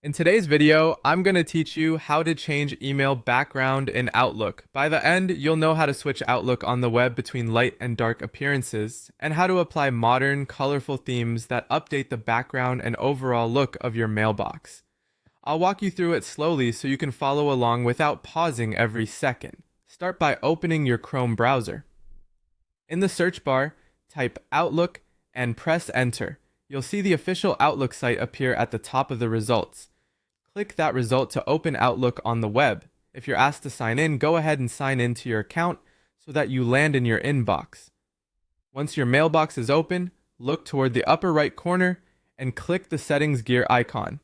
In today's video, I'm going to teach you how to change email background in Outlook. By the end, you'll know how to switch Outlook on the web between light and dark appearances, and how to apply modern, colorful themes that update the background and overall look of your mailbox. I'll walk you through it slowly so you can follow along without pausing every second. Start by opening your Chrome browser. In the search bar, type Outlook and press Enter. You'll see the official Outlook site appear at the top of the results. Click that result to open Outlook on the web. If you're asked to sign in, go ahead and sign in to your account so that you land in your inbox. Once your mailbox is open, look toward the upper right corner and click the settings gear icon.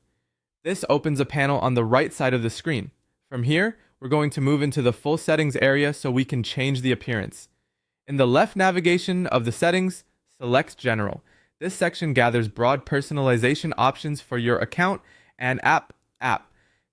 This opens a panel on the right side of the screen. From here, we're going to move into the full settings area so we can change the appearance. In the left navigation of the settings, select General. This section gathers broad personalization options for your account and app.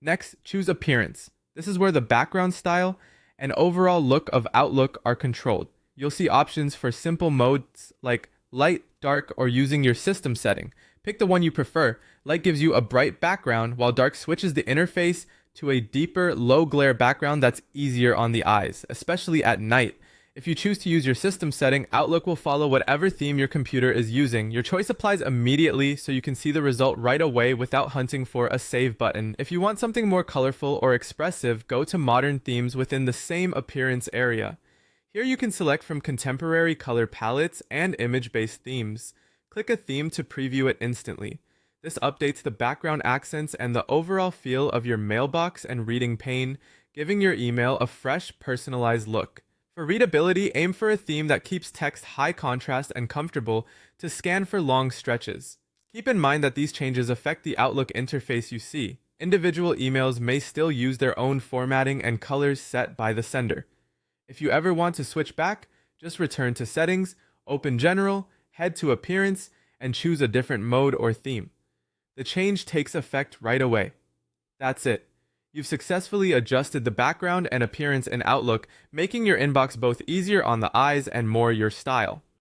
Next, choose Appearance. This is where the background style and overall look of Outlook are controlled. You'll see options for simple modes like light, dark, or using your system setting. Pick the one you prefer. Light gives you a bright background, while dark switches the interface to a deeper, low glare background that's easier on the eyes, especially at night. If you choose to use your system setting, Outlook will follow whatever theme your computer is using. Your choice applies immediately so you can see the result right away without hunting for a save button. If you want something more colorful or expressive, go to Modern Themes within the same appearance area. Here you can select from contemporary color palettes and image-based themes. Click a theme to preview it instantly. This updates the background accents and the overall feel of your mailbox and reading pane, giving your email a fresh, personalized look. For readability, aim for a theme that keeps text high contrast and comfortable to scan for long stretches. Keep in mind that these changes affect the Outlook interface you see. Individual emails may still use their own formatting and colors set by the sender. If you ever want to switch back, just return to Settings, open General, head to Appearance, and choose a different mode or theme. The change takes effect right away. That's it. You've successfully adjusted the background and appearance in Outlook, making your inbox both easier on the eyes and more your style.